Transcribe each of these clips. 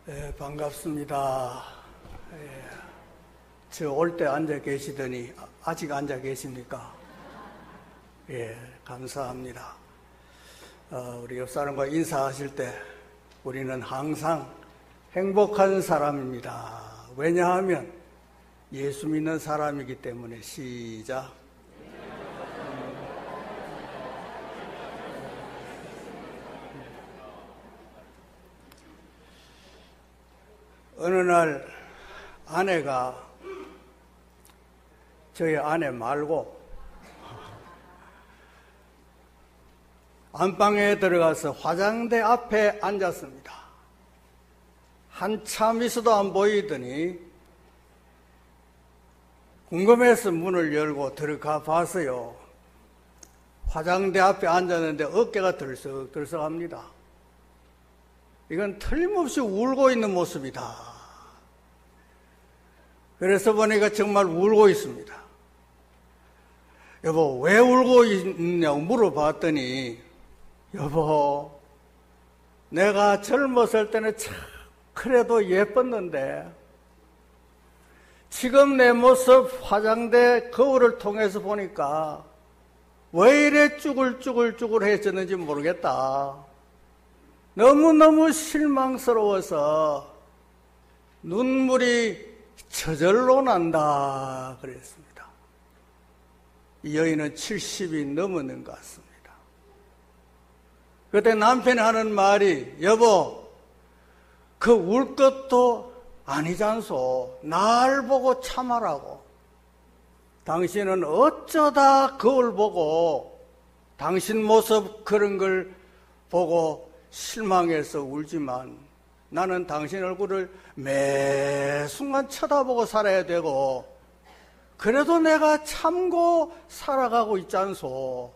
반갑습니다. 저 올 때 앉아 계시더니 아직 앉아 계십니까? 감사합니다. 우리 옆 사람과 인사하실 때 우리는 항상 행복한 사람입니다. 왜냐하면 예수 믿는 사람이기 때문에. 시작. 어느 날 아내가 저희 아내 말고 안방에 들어가서 화장대 앞에 앉았습니다. 한참 있어도 안 보이더니 궁금해서 문을 열고 들어가 봤어요. 화장대 앞에 앉았는데 어깨가 들썩들썩합니다. 이건 틀림없이 울고 있는 모습이다. 그래서 보니까 정말 울고 있습니다. 여보, 왜 울고 있냐고 물어봤더니, 여보, 내가 젊었을 때는 참 그래도 예뻤는데 지금 내 모습 화장대 거울을 통해서 보니까 왜 이래 쭈글쭈글해졌는지 모르겠다. 너무너무 실망스러워서 눈물이 저절로 난다 그랬습니다. 이 여인은 70이 넘었는 것 같습니다. 그때 남편이 하는 말이, 여보, 그 울 것도 아니잖소. 날 보고 참아라고. 당신은 어쩌다 거울 보고 당신 모습 그런 걸 보고 실망해서 울지만 나는 당신 얼굴을 매 순간 쳐다보고 살아야 되고 그래도 내가 참고 살아가고 있잖소.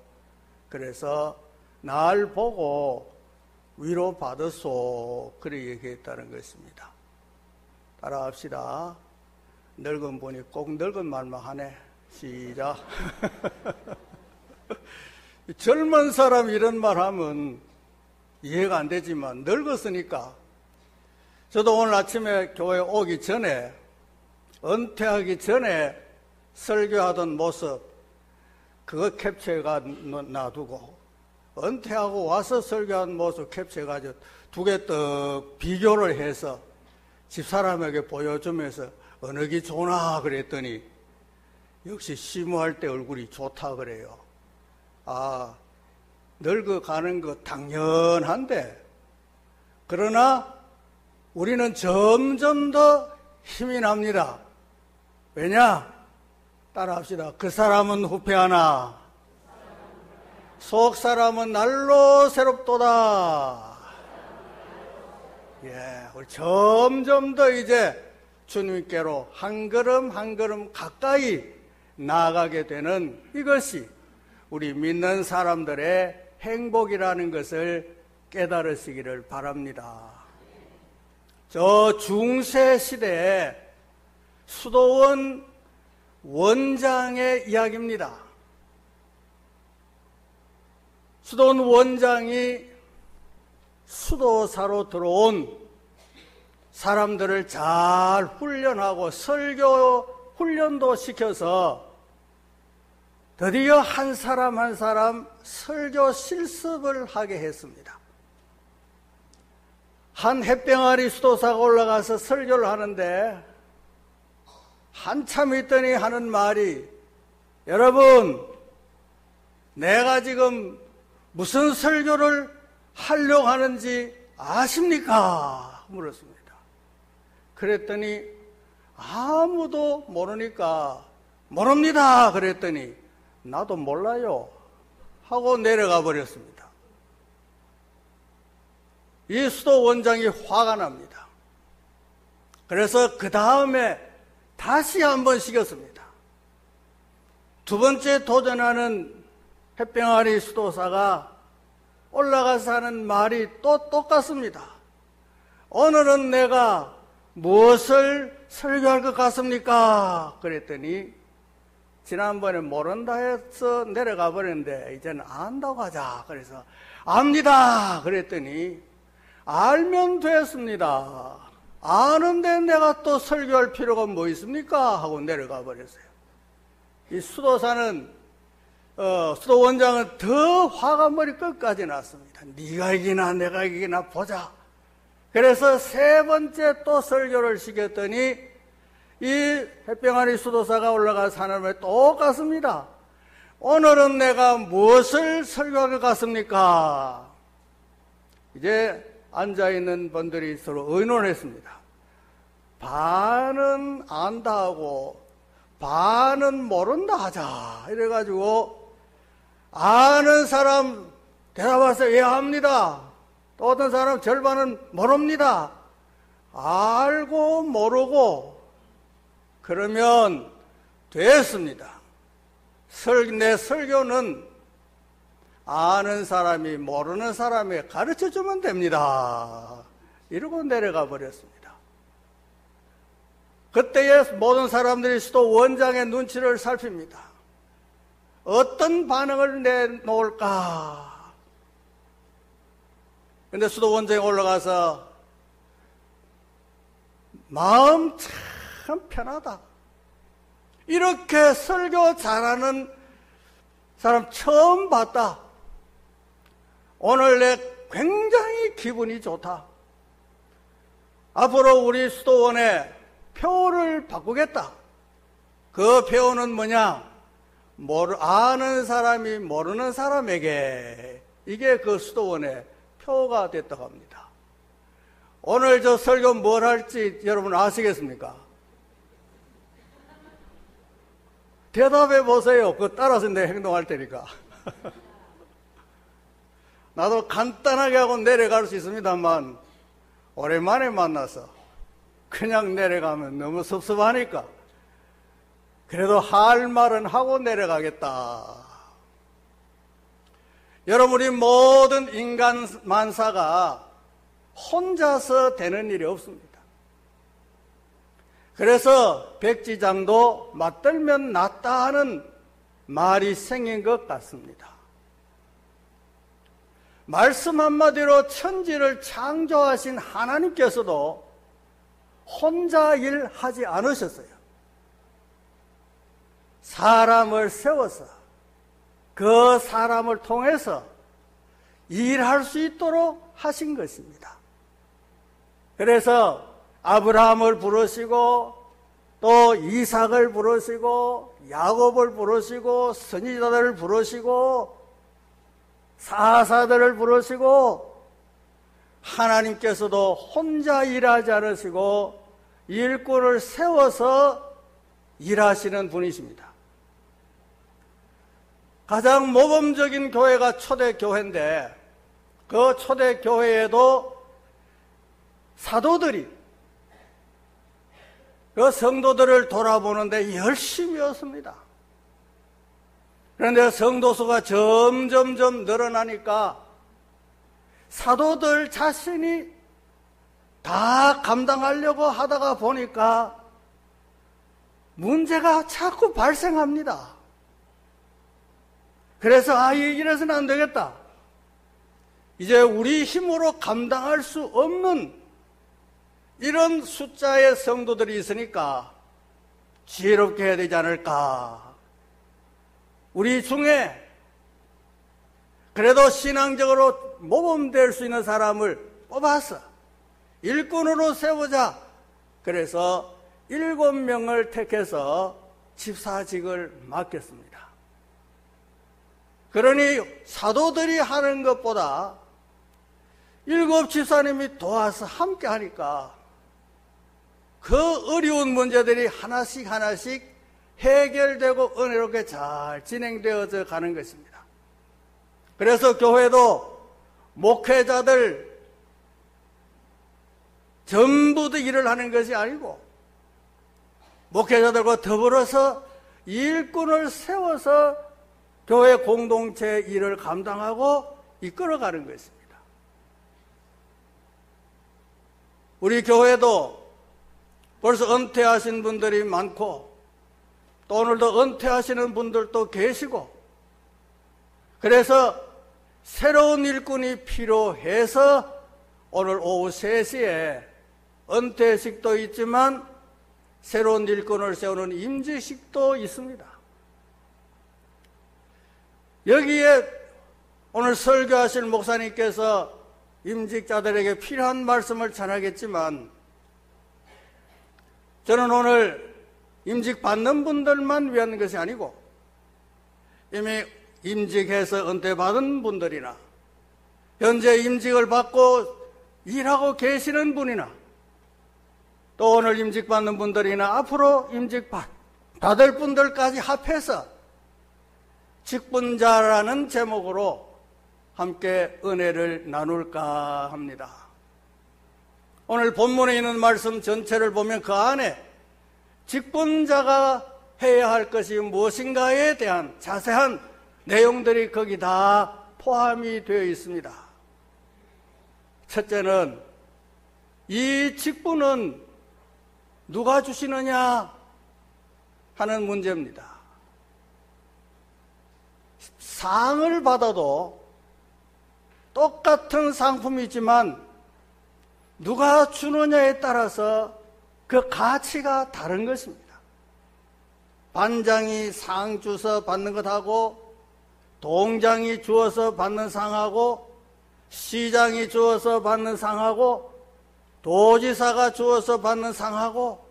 그래서 날 보고 위로받았소. 그렇게 얘기했다는 것입니다. 따라합시다. 늙은 분이 꼭 늙은 말만 하네. 시작. 젊은 사람 이런 말 하면 이해가 안 되지만 늙었으니까. 저도 오늘 아침에 교회 오기 전에, 은퇴하기 전에 설교하던 모습, 그거 캡처해가 놔두고, 은퇴하고 와서 설교한 모습 캡처해가지고 두 개 떡 비교를 해서 집사람에게 보여주면서 어느 게 좋나 그랬더니 역시 시무할 때 얼굴이 좋다 그래요. 아, 늙어가는 거 당연한데, 그러나 우리는 점점 더 힘이 납니다. 왜냐? 따라합시다. 그 사람은 후패하나 속 사람은 날로 새롭도다. 우리 점점 더 이제 주님께로 한 걸음 한 걸음 가까이 나아가게 되는 이것이 우리 믿는 사람들의 행복이라는 것을 깨달으시기를 바랍니다. 저 중세 시대에 수도원 원장의 이야기입니다. 수도원 원장이 수도사로 들어온 사람들을 잘 훈련하고 설교 훈련도 시켜서 드디어 한 사람 한 사람 설교 실습을 하게 했습니다. 한 햇병아리 수도사가 올라가서 설교를 하는데 한참 있더니 하는 말이, 여러분, 내가 지금 무슨 설교를 하려고 하는지 아십니까? 물었습니다. 그랬더니 아무도 모르니까 모릅니다. 그랬더니 나도 몰라요 하고 내려가 버렸습니다. 이 수도 원장이 화가 납니다. 그래서 그 다음에 다시 한번 시켰습니다. 두 번째 도전하는 햇병아리 수도사가 올라가서 하는 말이 또 똑같습니다. 오늘은 내가 무엇을 설교할 것 같습니까? 그랬더니 지난번에 모른다 해서 내려가 버렸는데 이제는 안다고 하자. 그래서 압니다. 그랬더니 알면 됐습니다. 아는데 내가 또 설교할 필요가 뭐 있습니까? 하고 내려가 버렸어요. 이 수도사는 수도 원장은 더 화가 머리 끝까지 났습니다. 네가 이기나 내가 이기나 보자. 그래서 세 번째 또 설교를 시켰더니 이 햇병아리 수도사가 올라가 산업에 똑같습니다. 오늘은 내가 무엇을 설교할 것 같습니까? 이제 앉아있는 분들이 서로 의논했습니다. 반은 안다 하고 반은 모른다 하자. 이래가지고 아는 사람 대답하세요. 예, 합니다. 또 어떤 사람 절반은 모릅니다. 알고 모르고 그러면 됐습니다. 내 설교는 아는 사람이 모르는 사람에게 가르쳐주면 됩니다. 이러고 내려가 버렸습니다. 그때에 모든 사람들이 수도 원장의 눈치를 살핍니다. 어떤 반응을 내놓을까? 근데 수도 원장에 올라가서 마음 참 편하다. 이렇게 설교 잘하는 사람 처음 봤다. 오늘 내 굉장히 기분이 좋다. 앞으로 우리 수도원에 표를 바꾸겠다. 그 표는 뭐냐? 아는 사람이 모르는 사람에게 이게 그 수도원의 표가 됐다고 합니다. 오늘 저 설교 뭘 할지 여러분 아시겠습니까? 대답해 보세요. 그거 따라서 내 행동할 테니까. 나도 간단하게 하고 내려갈 수 있습니다만 오랜만에 만나서 그냥 내려가면 너무 섭섭하니까 그래도 할 말은 하고 내려가겠다. 여러분이 모든 인간 만사가 혼자서 되는 일이 없습니다. 그래서 백지장도 맞들면 낫다 하는 말이 생긴 것 같습니다. 말씀 한마디로 천지를 창조하신 하나님께서도 혼자 일하지 않으셨어요. 사람을 세워서 그 사람을 통해서 일할 수 있도록 하신 것입니다. 그래서 아브라함을 부르시고 또 이삭을 부르시고 야곱을 부르시고 선지자들을 부르시고 사사들을 부르시고 하나님께서도 혼자 일하지 않으시고 일꾼을 세워서 일하시는 분이십니다. 가장 모범적인 교회가 초대교회인데 그 초대교회에도 사도들이 그 성도들을 돌아보는데 열심이었습니다. 그런데 성도수가 점점점 늘어나니까 사도들 자신이 다 감당하려고 하다가 보니까 문제가 자꾸 발생합니다. 그래서 이래서는 안 되겠다. 이제 우리 힘으로 감당할 수 없는 이런 숫자의 성도들이 있으니까 지혜롭게 해야 되지 않을까. 우리 중에 그래도 신앙적으로 모범될 수 있는 사람을 뽑아서 일꾼으로 세우자. 그래서 7명을 택해서 집사직을 맡겼습니다. 그러니 사도들이 하는 것보다 7 집사님이 도와서 함께 하니까 그 어려운 문제들이 하나씩 하나씩 해결되고 은혜롭게 잘 진행되어져 가는 것입니다. 그래서 교회도 목회자들 전부 다 일을 하는 것이 아니고 목회자들과 더불어서 일꾼을 세워서 교회 공동체 일을 감당하고 이끌어가는 것입니다. 우리 교회도 벌써 은퇴하신 분들이 많고 또 오늘도 은퇴하시는 분들도 계시고 그래서 새로운 일꾼이 필요해서 오늘 오후 3시에 은퇴식도 있지만 새로운 일꾼을 세우는 임직식도 있습니다. 여기에 오늘 설교하실 목사님께서 임직자들에게 필요한 말씀을 전하겠지만, 저는 오늘 임직 받는 분들만 위한 것이 아니고 이미 임직해서 은퇴받은 분들이나 현재 임직을 받고 일하고 계시는 분이나 또 오늘 임직받는 분들이나 앞으로 임직받을 분들까지 합해서 직분자라는 제목으로 함께 은혜를 나눌까 합니다. 오늘 본문에 있는 말씀 전체를 보면 그 안에 직분자가 해야 할 것이 무엇인가에 대한 자세한 내용들이 거기 다 포함이 되어 있습니다. 첫째는 이 직분은 누가 주시느냐 하는 문제입니다. 상을 받아도 똑같은 상품이지만 누가 주느냐에 따라서 그 가치가 다른 것입니다. 반장이 상 주서 받는 것하고 동장이 주어서 받는 상하고 시장이 주어서 받는 상하고 도지사가 주어서 받는 상하고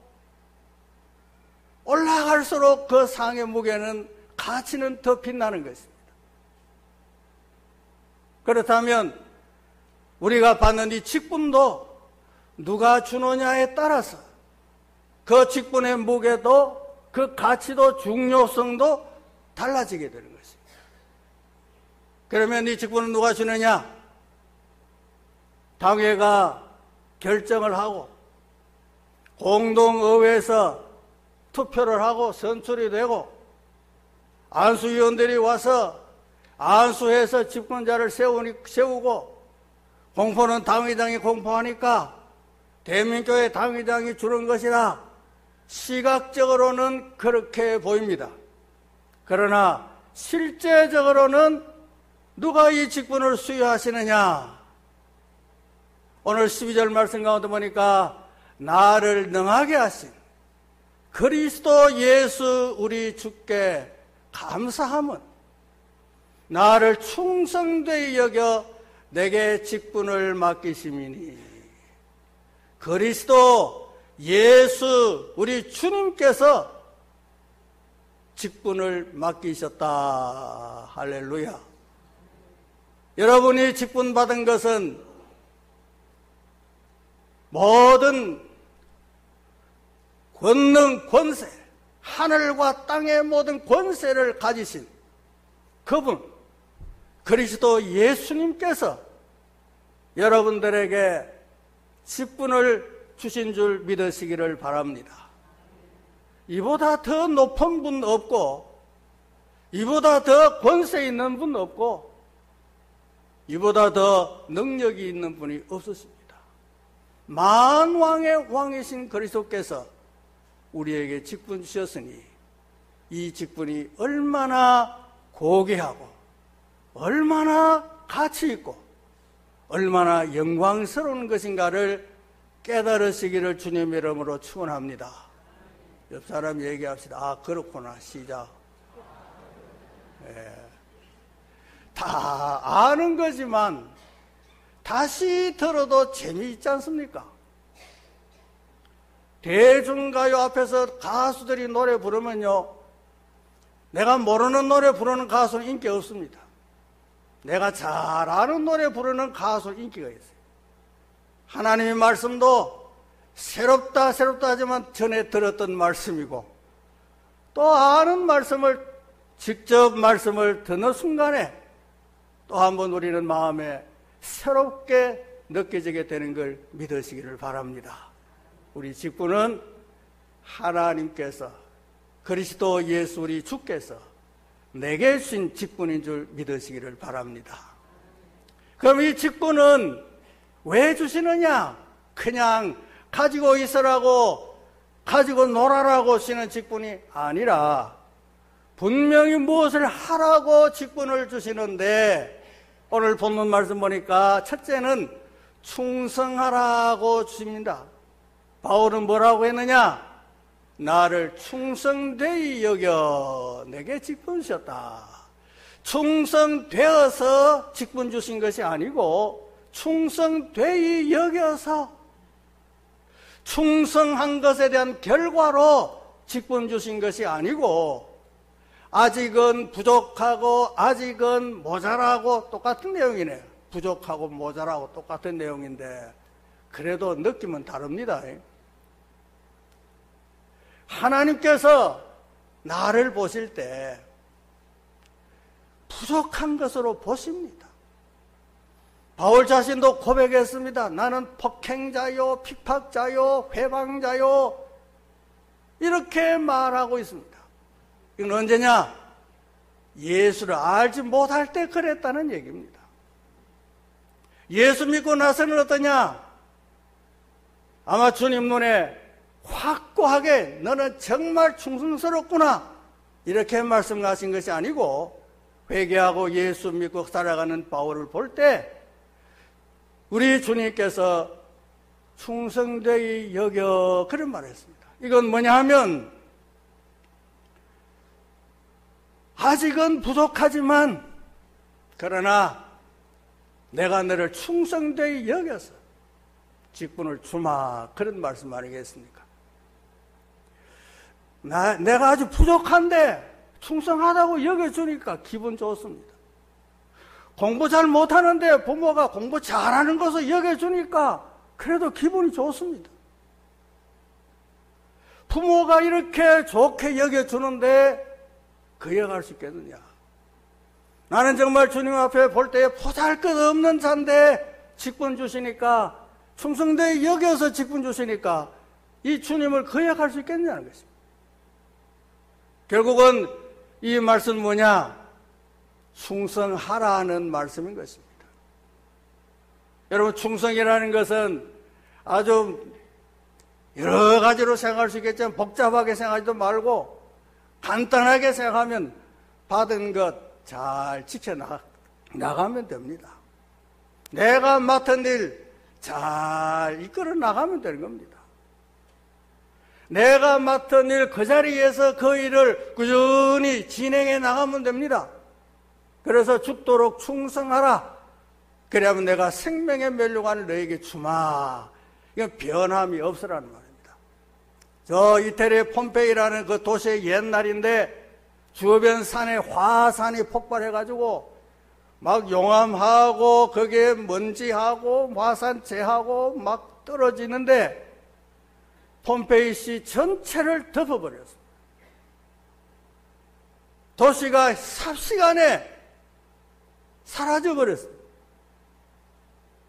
올라갈수록 그 상의 무게는 가치는 더 빛나는 것입니다. 그렇다면 우리가 받는 이 직분도 누가 주느냐에 따라서 그 직분의 무게도 그 가치도 중요성도 달라지게 되는 것입니다. 그러면 이 직분은 누가 주느냐? 당회가 결정을 하고 공동의회에서 투표를 하고 선출이 되고 안수위원들이 와서 안수해서 직분자를 세우고 공포는 당회장이 공포하니까 대민교회 당회장이 주는 것이라 시각적으로는 그렇게 보입니다. 그러나 실제적으로는 누가 이 직분을 수여하시느냐? 오늘 12절 말씀 가운데 보니까 나를 능하게 하신 그리스도 예수 우리 주께 감사함은 나를 충성되이 여겨 내게 직분을 맡기심이니. 그리스도 예수 우리 주님께서 직분을 맡기셨다. 할렐루야. 여러분이 직분 받은 것은 모든 권능, 권세, 하늘과 땅의 모든 권세를 가지신 그분, 그리스도 예수님께서 여러분들에게 직분을 주신 줄 믿으시기를 바랍니다. 이보다 더 높은 분 없고, 이보다 더 권세 있는 분 없고, 이보다 더 능력이 있는 분이 없으십니다. 만왕의 왕이신 그리스도께서 우리에게 직분 주셨으니 이 직분이 얼마나 고귀하고 얼마나 가치 있고 얼마나 영광스러운 것인가를 깨달으시기를 주님의 이름으로 축원합니다. 옆 사람 얘기합시다. 아, 그렇구나. 시작. 다 아는 거지만 다시 들어도 재미있지 않습니까? 대중가요 앞에서 가수들이 노래 부르면요, 내가 모르는 노래 부르는 가수는 인기 없습니다. 내가 잘 아는 노래 부르는 가수는 인기가 있어요. 하나님의 말씀도 새롭다 하지만 전에 들었던 말씀이고, 또 아는 말씀을 직접 말씀을 듣는 순간에 또 한번 우리는 마음에 새롭게 느껴지게 되는 걸 믿으시기를 바랍니다. 우리 직분은 하나님께서, 그리스도 예수 우리 주께서 내게 주신 직분인 줄 믿으시기를 바랍니다. 그럼 이 직분은 왜 주시느냐? 그냥 가지고 있으라고, 가지고 놀아라고 주시는 직분이 아니라 분명히 무엇을 하라고 직분을 주시는데, 오늘 본문 말씀 보니까 첫째는 충성하라고 주십니다. 바울은 뭐라고 했느냐? 나를 충성되이 여겨 내게 직분 주셨다. 충성되어서 직분 주신 것이 아니고 충성되이 여겨서 충성한 것에 대한 결과로 직분 주신 것이 아니고 아직은 부족하고 아직은 모자라고 똑같은 내용이네요. 부족하고 모자라고 똑같은 내용인데 그래도 느낌은 다릅니다. 하나님께서 나를 보실 때 부족한 것으로 보십니다. 바울 자신도 고백했습니다. 나는 폭행자요, 핍박자요, 회방자요 이렇게 말하고 있습니다. 이건 언제냐? 예수를 알지 못할 때 그랬다는 얘기입니다. 예수 믿고 나서는 어떠냐? 아마 주님 눈에 확고하게 너는 정말 충성스럽구나 이렇게 말씀하신 것이 아니고 회개하고 예수 믿고 살아가는 바울을 볼 때 우리 주님께서 충성되이 여겨 그런 말을 했습니다. 이건 뭐냐 하면 아직은 부족하지만 그러나 내가 너를 충성되이 여겨서 직분을 주마 그런 말씀 아니겠습니까? 내가 아주 부족한데 충성하다고 여겨주니까 기분 좋습니다. 공부 잘 못하는데 부모가 공부 잘하는 것을 여겨주니까 그래도 기분이 좋습니다. 부모가 이렇게 좋게 여겨주는데 그여갈 수 있겠느냐? 나는 정말 주님 앞에 볼 때 보잘것없는 자인데 직분 주시니까 충성되이 여겨서 직분 주시니까 이 주님을 거역할 수 있겠냐는 것입니다. 결국은 이 말씀은 뭐냐? 충성하라는 말씀인 것입니다. 여러분, 충성이라는 것은 아주 여러 가지로 생각할 수 있겠지만 복잡하게 생각하지도 말고 간단하게 생각하면 받은 것 잘 지켜나가면 됩니다. 내가 맡은 일 잘 이끌어 나가면 되는 겁니다. 내가 맡은 일 그 자리에서 그 일을 꾸준히 진행해 나가면 됩니다. 그래서 죽도록 충성하라. 그래야만 내가 생명의 면류관을 너에게 주마. 이건 변함이 없으라는 말입니다. 저 이태리의 폼페이라는 그 도시의 옛날인데 주변 산에 화산이 폭발해가지고 막 용암하고 거기에 먼지하고 화산재하고 막 떨어지는데 폼페이시 전체를 덮어버렸습니다. 도시가 삽시간에 사라져버렸습니다.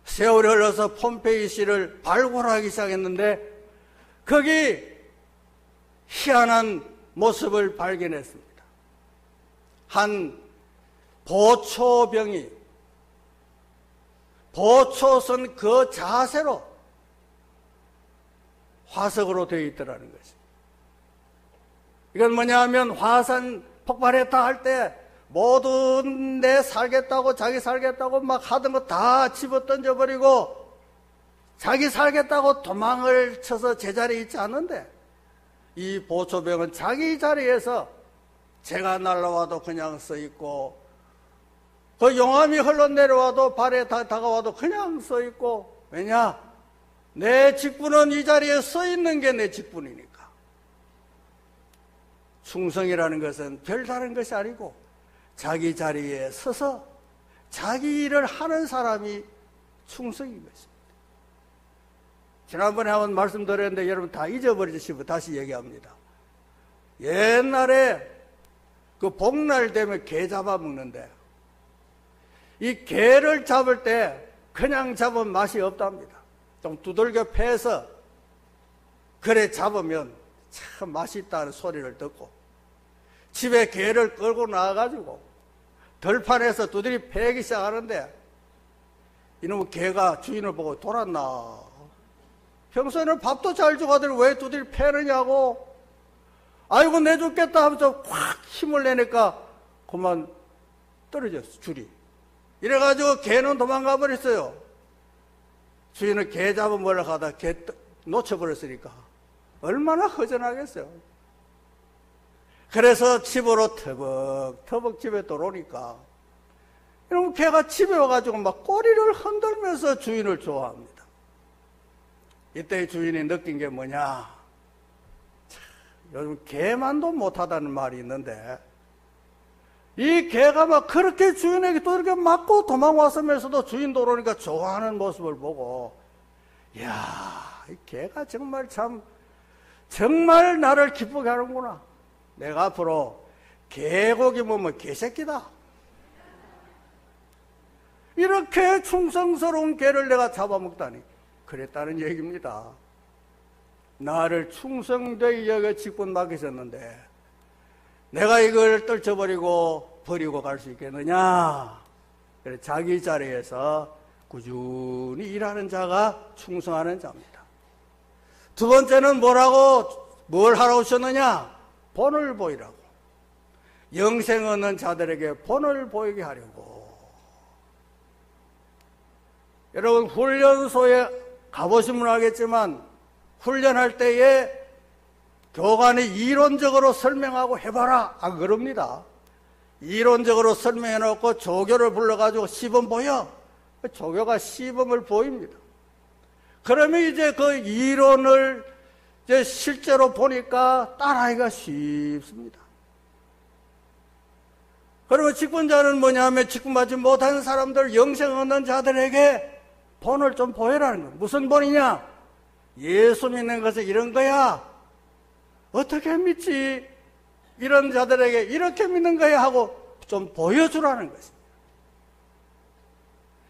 세월이 흘러서 폼페이시를 발굴하기 시작했는데 거기 희한한 모습을 발견했습니다. 한 보초병이 보초선 그 자세로 화석으로 되어 있더라는 것입니다. 이건 뭐냐 하면 화산 폭발했다 할 때 모든 내 살겠다고 자기 살겠다고 막 하던 거 다 집어 던져버리고 자기 살겠다고 도망을 쳐서 제자리에 있지 않는데 이 보초병은 자기 자리에서 재가 날라와도 그냥 서 있고 그 용암이 흘러내려와도 발에 다가와도 그냥 서 있고 왜냐? 내 직분은 이 자리에 서 있는 게 내 직분이니까. 충성이라는 것은 별다른 것이 아니고 자기 자리에 서서 자기 일을 하는 사람이 충성인 것입니다. 지난번에 한번 말씀드렸는데 여러분 다 잊어버리시면 다시 얘기합니다. 옛날에 그 복날 되면 게 잡아먹는데 이 게를 잡을 때 그냥 잡으면 맛이 없답니다. 좀 두들겨 패서 그래 잡으면 참 맛있다는 소리를 듣고 집에 게를 끌고 나와가지고 들판에서 두드리 패기 시작하는데 이놈의 게가 주인을 보고 돌았나? 평소에는 밥도 잘 주고 하더니 왜 두드리 패느냐고 아이고 내 죽겠다 하면서 확 힘을 내니까 그만 떨어졌어 줄이. 이래가지고 개는 도망가 버렸어요. 주인은 개 잡아먹으려고 하다 개 놓쳐버렸으니까 얼마나 허전하겠어요. 그래서 집으로 터벅터벅 집에 들어오니까 여러분, 개가 집에 와가지고 막 꼬리를 흔들면서 주인을 좋아합니다. 이때 주인이 느낀 게 뭐냐? 요즘 개만도 못하다는 말이 있는데, 이 개가 막 그렇게 주인에게 또 이렇게 맞고 도망왔으면서도 주인 돌아오니까 좋아하는 모습을 보고, 이야, 이 개가 정말 나를 기쁘게 하는구나. 내가 앞으로 개고기 먹으면 개새끼다. 이렇게 충성스러운 개를 내가 잡아먹다니, 그랬다는 얘기입니다. 나를 충성되게 여겨 직분 맡기셨는데 내가 이걸 떨쳐버리고 버리고 갈 수 있겠느냐? 그래, 자기 자리에서 꾸준히 일하는 자가 충성하는 자입니다. 두 번째는 뭘 하러 오셨느냐? 본을 보이라고. 영생 얻는 자들에게 본을 보이게 하려고. 여러분, 훈련소에 가보시면 알겠지만 훈련할 때에 교관이 이론적으로 설명하고 해봐라, 안 그럽니다. 이론적으로 설명해 놓고 조교를 불러가지고 시범 보여. 조교가 시범을 보입니다. 그러면 이제 그 이론을 이제 실제로 보니까 따라하기가 쉽습니다. 그러면 직분자는 뭐냐면 직분받지 못하는 사람들, 영생 얻는 자들에게 본을 좀 보여라는 거예요. 무슨 본이냐? 예수 믿는 것은 이런 거야. 어떻게 믿지? 이런 자들에게 이렇게 믿는 거야 하고 좀 보여주라는 것입니다.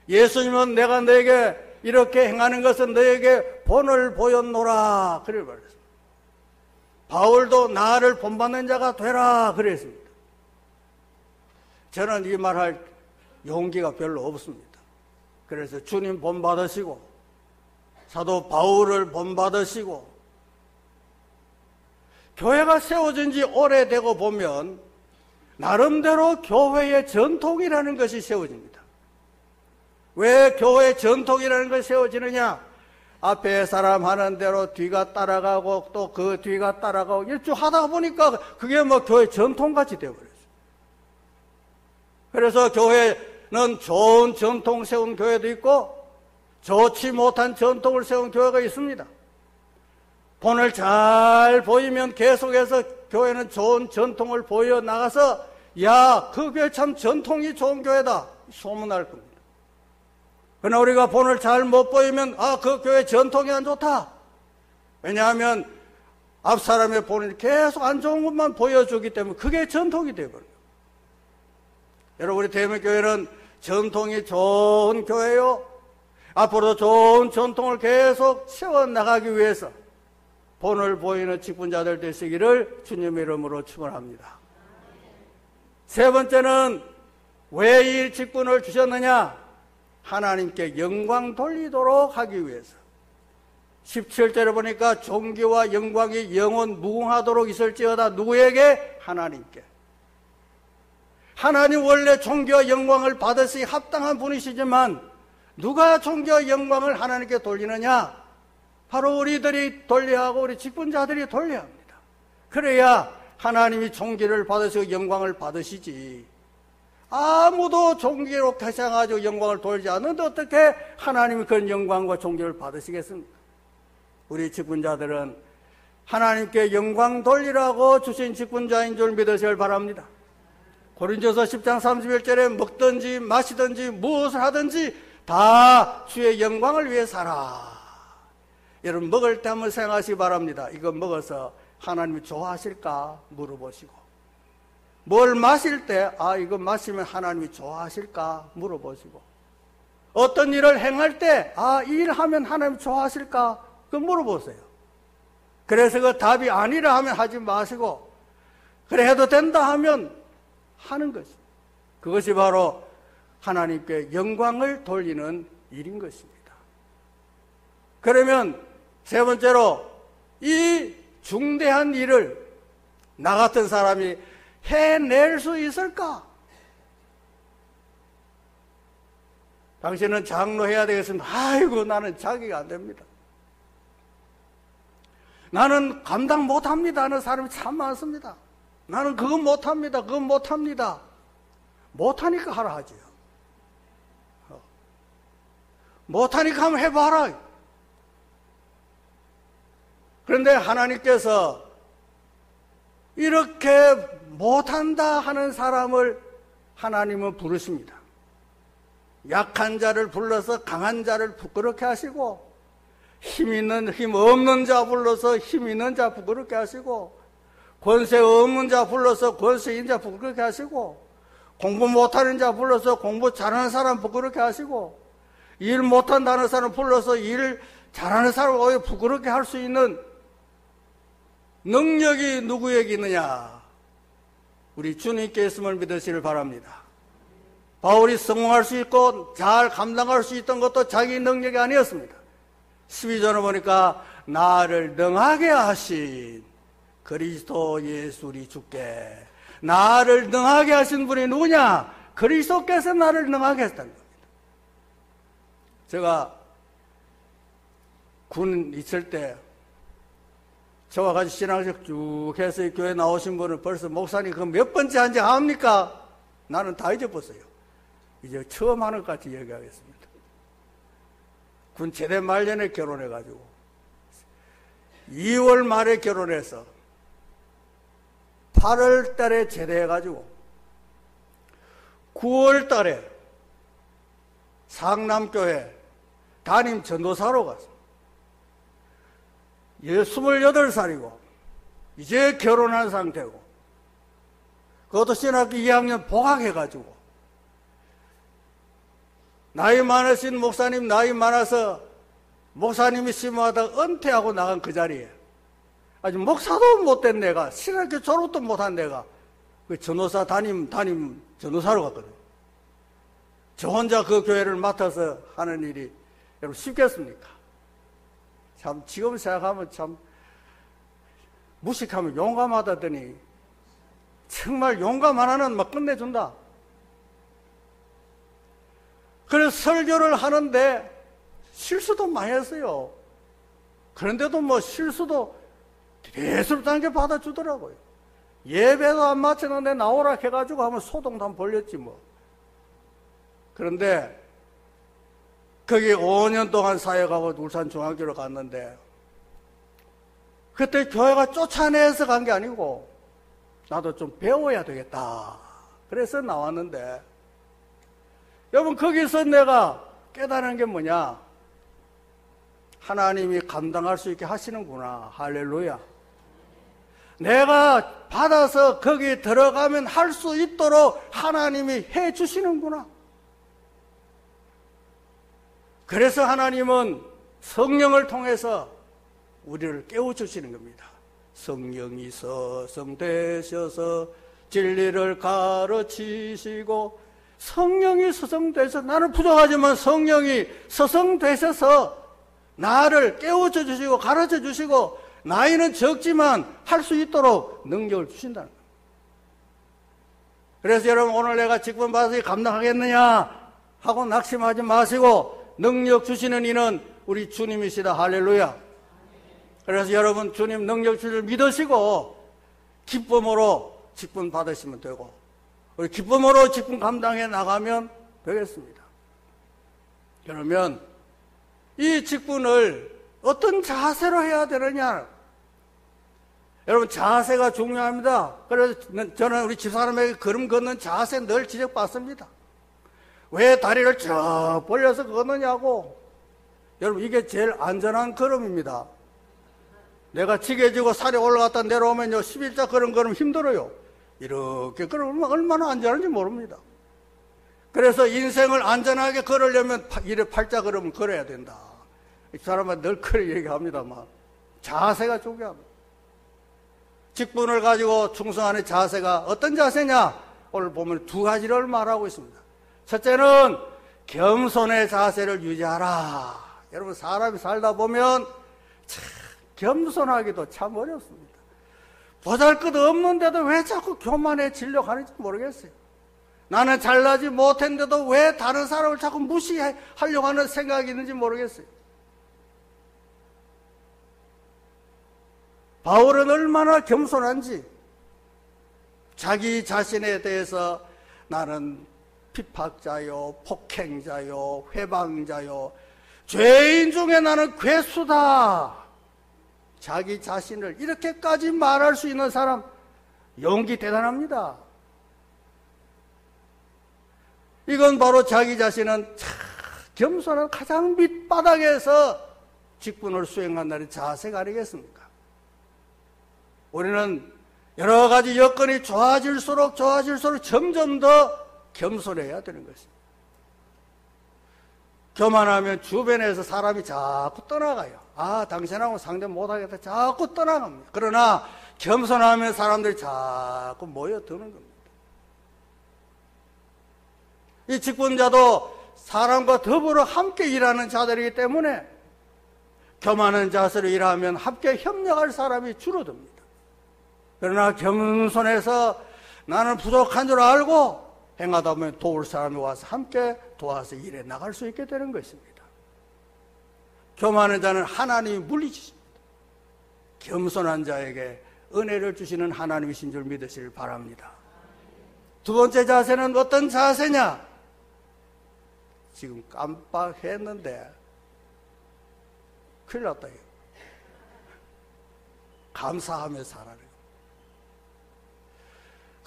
예수님은 내가 너에게 이렇게 행하는 것은 너에게 본을 보였노라, 그래 말했습니다. 바울도 나를 본받는 자가 되라 그랬습니다. 저는 이 말할 용기가 별로 없습니다. 그래서 주님 본받으시고 사도 바울을 본받으시고 교회가 세워진 지 오래되고 보면 나름대로 교회의 전통이라는 것이 세워집니다. 왜 교회의 전통이라는 것이 세워지느냐? 앞에 사람 하는 대로 뒤가 따라가고 또 그 뒤가 따라가고 이렇게 하다 보니까 그게 뭐 교회 전통같이 되어버렸어요. 그래서 교회는 좋은 전통 세운 교회도 있고 좋지 못한 전통을 세운 교회가 있습니다. 본을 잘 보이면 계속해서 교회는 좋은 전통을 보여나가서 야, 그 교회 참 전통이 좋은 교회다 소문날 겁니다. 그러나 우리가 본을 잘 못 보이면 그 교회 전통이 안 좋다. 왜냐하면 앞 사람의 본을 계속 안 좋은 것만 보여주기 때문에 그게 전통이 되어버려요. 여러분, 우리 대명교회는 전통이 좋은 교회요. 앞으로도 좋은 전통을 계속 세워나가기 위해서 본을 보이는 직분자들 되시기를 주님의 이름으로 축원합니다. 세 번째는 왜 이 직분을 주셨느냐? 하나님께 영광 돌리도록 하기 위해서. 17절에 보니까 존귀와 영광이 영원 무궁하도록 있을지어다. 누구에게? 하나님께. 하나님 원래 존귀와 영광을 받으시 합당한 분이시지만 누가 존귀와 영광을 하나님께 돌리느냐? 바로 우리들이 돌려야 하고 우리 직분자들이 돌려야 합니다. 그래야 하나님이 존귀를 받으시고 영광을 받으시지. 아무도 존귀로 태생하고 영광을 돌지 않는데 어떻게 하나님이 그런 영광과 존귀를 받으시겠습니까? 우리 직분자들은 하나님께 영광 돌리라고 주신 직분자인 줄 믿으시길 바랍니다. 고린도서 10장 31절에 먹든지 마시든지 무엇을 하든지 다 주의 영광을 위해 살아. 여러분, 먹을 때 한번 생각하시기 바랍니다. 이거 먹어서 하나님이 좋아하실까 물어보시고, 뭘 마실 때 이거 마시면 하나님이 좋아하실까 물어보시고, 어떤 일을 행할 때 이 일하면 하나님이 좋아하실까 그거 물어보세요. 그래서 그 답이 아니라 하면 하지 마시고, 그래 해도 된다 하면 하는 것입니다. 그것이 바로 하나님께 영광을 돌리는 일인 것입니다. 그러면 세 번째로 이 중대한 일을 나 같은 사람이 해낼 수 있을까? 당신은 장로해야 되겠습니다. 아이고, 나는 자기가 안 됩니다. 나는 감당 못합니다 하는 사람이 참 많습니다. 나는 그건 못합니다. 그건 못합니다. 못하니까 하라 하지요. 못하니까 한번 해봐라. 그런데 하나님께서 이렇게 못한다 하는 사람을 하나님은 부르십니다. 약한 자를 불러서 강한 자를 부끄럽게 하시고, 힘 있는 힘 없는 자 불러서 힘 있는 자 부끄럽게 하시고, 권세 없는 자 불러서 권세 있는 자 부끄럽게 하시고, 공부 못하는 자 불러서 공부 잘하는 사람 부끄럽게 하시고, 일 못한다는 사람 불러서 일 잘하는 사람을 오히려 부끄럽게 할 수 있는 능력이 누구에게 있느냐? 우리 주님께 있음을 믿으시길 바랍니다. 바울이 성공할 수 있고 잘 감당할 수 있던 것도 자기 능력이 아니었습니다. 12절을 보니까 나를 능하게 하신 그리스도 예수 우리 주께, 나를 능하게 하신 분이 누구냐? 그리스도께서 나를 능하게 했다는 겁니다. 제가 군 있을 때 저와 같이 신앙식 쭉 해서 이 교회 나오신 분은 벌써 목사님 그 몇 번째 한지 압니까? 나는 다 잊어버렸어요. 이제 처음 하는 것 같이 얘기하겠습니다. 군 제대 말년에 결혼해가지고 2월 말에 결혼해서 8월 달에 제대해가지고 9월 달에 상남교회 담임 전도사로 갔습니다. 28살이고 이제 결혼한 상태고, 그것도 신학교 2학년 복학해가지고 나이 많으신 목사님, 나이 많아서 목사님이 심하다가 은퇴하고 나간 그 자리에 아직 목사도 못된 내가, 신학교 졸업도 못한 내가 그 전도사 담임 전도사로 갔거든요. 저 혼자 그 교회를 맡아서 하는 일이 여러분 쉽겠습니까? 참 지금 생각하면 참 무식하면 용감하다더니 정말 용감 하나는 막 끝내준다. 그래서 설교를 하는데 실수도 많이 했어요. 그런데도 뭐 실수도 대수롭게 받아주더라고요. 예배도 안 마치는데 나오라 해가지고 하면 소동도 한 벌렸지 뭐. 그런데 거기 5년 동안 사역하고 울산중앙교로 갔는데, 그때 교회가 쫓아내서 간 게 아니고 나도 좀 배워야 되겠다 그래서 나왔는데, 여러분 거기서 내가 깨달은 게 뭐냐? 하나님이 감당할 수 있게 하시는구나. 할렐루야. 내가 받아서 거기 들어가면 할 수 있도록 하나님이 해 주시는구나. 그래서 하나님은 성령을 통해서 우리를 깨워주시는 겁니다. 성령이 서성되셔서 진리를 가르치시고, 성령이 서성되셔서, 나는 부족하지만 성령이 서성되셔서 나를 깨워줘 주시고 가르쳐 주시고, 나이는 적지만 할 수 있도록 능력을 주신다는 거예요. 그래서 여러분 오늘 내가 직분 받아서 감당하겠느냐 하고 낙심하지 마시고, 능력 주시는 이는 우리 주님이시다. 할렐루야. 그래서 여러분 주님 능력 주실 믿으시고 기쁨으로 직분 받으시면 되고, 우리 기쁨으로 직분 감당해 나가면 되겠습니다. 그러면 이 직분을 어떤 자세로 해야 되느냐? 여러분 자세가 중요합니다. 그래서 저는 우리 집사람에게 걸음 걷는 자세 늘 지적받습니다. 왜 다리를 쭉 벌려서 걷느냐고. 여러분 이게 제일 안전한 걸음입니다. 내가 지게지고 산에 올라갔다 내려오면요 11자 걸음 힘들어요. 이렇게 걸으면 얼마나 안전한지 모릅니다. 그래서 인생을 안전하게 걸으려면 이래 팔자 걸음을 걸어야 된다. 이 사람은 늘 그렇게 얘기합니다만 자세가 중요합니다. 직분을 가지고 충성하는 자세가 어떤 자세냐? 오늘 보면 두 가지를 말하고 있습니다. 첫째는 겸손의 자세를 유지하라. 여러분 사람이 살다 보면 참 겸손하기도 참 어렵습니다. 보잘것없는데도 왜 자꾸 교만해지려고 하는지 모르겠어요. 나는 잘나지 못했는데도 왜 다른 사람을 자꾸 무시하려고 하는 생각이 있는지 모르겠어요. 바울은 얼마나 겸손한지 자기 자신에 대해서 나는 핍박자요, 폭행자요, 회방자요, 죄인 중에 나는 괴수다. 자기 자신을 이렇게까지 말할 수 있는 사람, 용기 대단합니다. 이건 바로 자기 자신은 겸손한 가장 밑바닥에서 직분을 수행한다는 자세가 아니겠습니까? 우리는 여러 가지 여건이 좋아질수록 점점 더 겸손해야 되는 것입니다. 교만하면 주변에서 사람이 자꾸 떠나가요. 아, 당신하고 상대 못하겠다. 자꾸 떠나갑니다. 그러나 겸손하면 사람들이 자꾸 모여드는 겁니다. 이 직분자도 사람과 더불어 함께 일하는 자들이기 때문에 교만한 자세로 일하면 함께 협력할 사람이 줄어듭니다. 그러나 겸손해서 나는 부족한 줄 알고 행하다 보면 도울 사람이 와서 함께 도와서 일해 나갈 수 있게 되는 것입니다. 교만한 자는 하나님이 물리치십니다. 겸손한 자에게 은혜를 주시는 하나님이신 줄 믿으시길 바랍니다. 두 번째 자세는 어떤 자세냐? 지금 깜빡했는데 큰일 났다. 감사하며 살아라.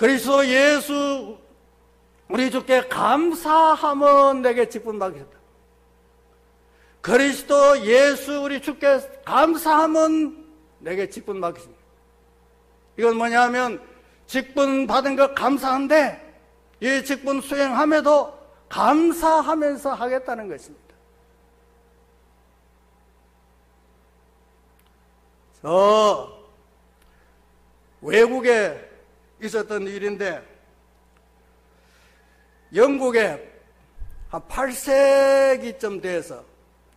그리스도 예수 우리 주께 감사하면 내게 직분 맡겼다. 그리스도 예수 우리 주께 감사하면 내게 직분 맡겼습니다. 이건 뭐냐면 직분 받은 것 감사한데 이 직분 수행함에도 감사하면서 하겠다는 것입니다. 저 외국에 있었던 일인데 영국에 한 8세기쯤 돼서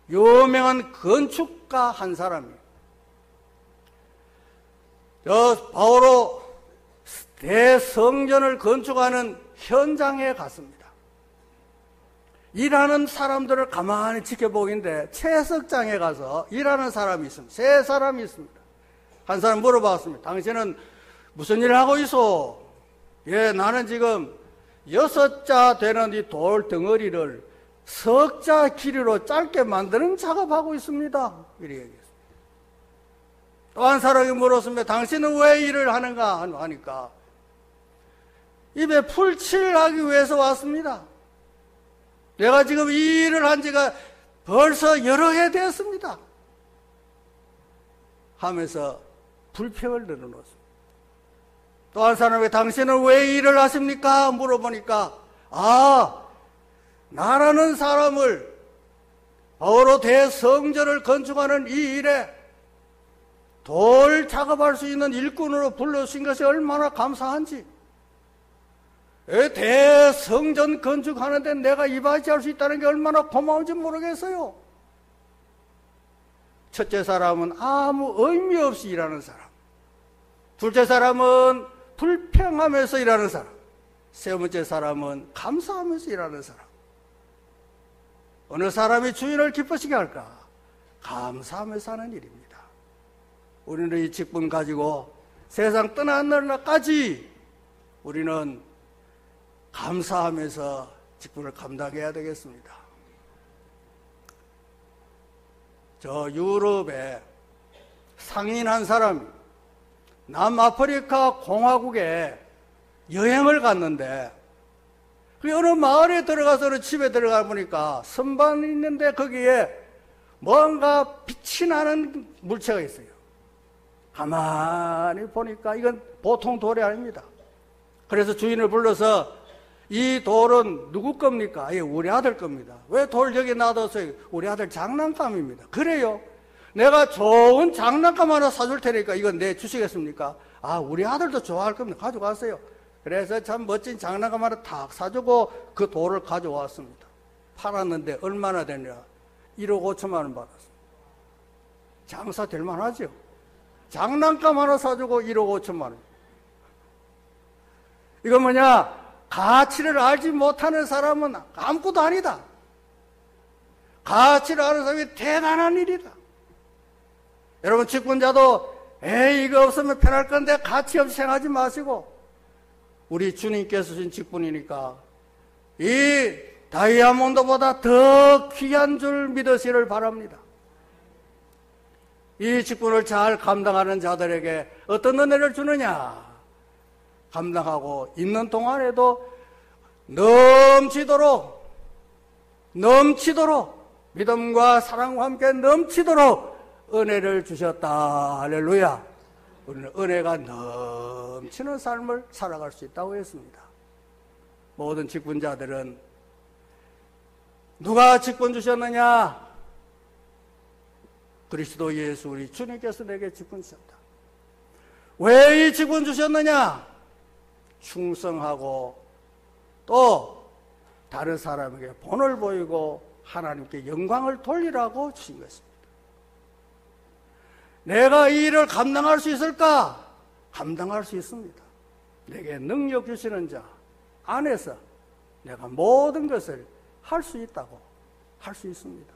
유명한 건축가 한 사람이에요. 저 바오로 대성전을 건축하는 현장에 갔습니다. 일하는 사람들을 가만히 지켜보긴데 채석장에 가서 일하는 사람이 있습니다. 세 사람이 있습니다. 한 사람 물어봤습니다. 당신은 무슨 일을 하고 있어? 예, 나는 지금 6자 되는 이 돌 덩어리를 석자 길이로 짧게 만드는 작업하고 있습니다. 이렇게 얘기했습니다. 또 한 사람이 물었습니다. 당신은 왜 일을 하는가? 하니까 입에 풀칠을 하기 위해서 왔습니다. 내가 지금 이 일을 한 지가 벌써 여러 해 되었습니다. 하면서 불평을 늘어놓습니다. 또 한 사람에게 당신은 왜 일을 하십니까? 물어보니까 나라는 사람을 바오로 대성전을 건축하는 이 일에 돌 작업할 수 있는 일꾼으로 불러주신 것이 얼마나 감사한지, 대성전 건축하는데 내가 이바지할 수 있다는 게 얼마나 고마운지 모르겠어요. 첫째 사람은 아무 의미 없이 일하는 사람, 둘째 사람은 불평하면서 일하는 사람, 세 번째 사람은 감사하면서 일하는 사람. 어느 사람이 주인을 기쁘시게 할까? 감사하면서 하는 일입니다. 우리는 이 직분 가지고 세상 떠나는 날까지 우리는 감사하면서 직분을 감당해야 되겠습니다. 저 유럽에 상인 한 사람이 남아프리카 공화국에 여행을 갔는데 그 어느 마을에 들어가서 집에 들어가 보니까 선반이 있는데 거기에 뭔가 빛이 나는 물체가 있어요. 가만히 보니까 이건 보통 돌이 아닙니다. 그래서 주인을 불러서 이 돌은 누구 겁니까? 우리 아들 겁니다. 왜 돌 여기 놔뒀어요? 우리 아들 장난감입니다. 그래요? 내가 좋은 장난감 하나 사줄 테니까 이건 내 주시겠습니까? 우리 아들도 좋아할 겁니다. 가져가세요. 그래서 참 멋진 장난감 하나 탁 사주고 그 돌을 가져왔습니다. 팔았는데 얼마나 되냐? 1억 5천만 원 받았습니다. 장사 될 만하죠? 장난감 하나 사주고 1억 5천만 원. 이건 뭐냐? 가치를 알지 못하는 사람은 아무것도 아니다. 가치를 아는 사람이 대단한 일이다. 여러분, 직분자도 에이, 이거 없으면 편할 건데 가치 없이 생각하지 마시고, 우리 주님께서 주신 직분이니까 이 다이아몬드보다 더 귀한 줄 믿으시기를 바랍니다. 이 직분을 잘 감당하는 자들에게 어떤 은혜를 주느냐? 감당하고 있는 동안에도 넘치도록 믿음과 사랑과 함께 넘치도록 은혜를 주셨다. 할렐루야. 우리는 은혜가 넘치는 삶을 살아갈 수 있다고 했습니다. 모든 직분자들은 누가 직분 주셨느냐? 그리스도 예수 우리 주님께서 내게 직분 주셨다. 왜 이 직분 주셨느냐? 충성하고 또 다른 사람에게 본을 보이고 하나님께 영광을 돌리라고 주신 것입니다. 내가 이 일을 감당할 수 있을까? 감당할 수 있습니다. 내게 능력 주시는 자 안에서 내가 모든 것을 할 수 있다고 할 수 있습니다.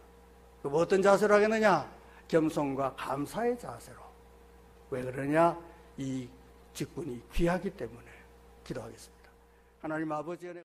그럼 어떤 자세로 하겠느냐? 겸손과 감사의 자세로. 왜 그러냐? 이 직분이 귀하기 때문에. 기도하겠습니다. 하나님 아버지,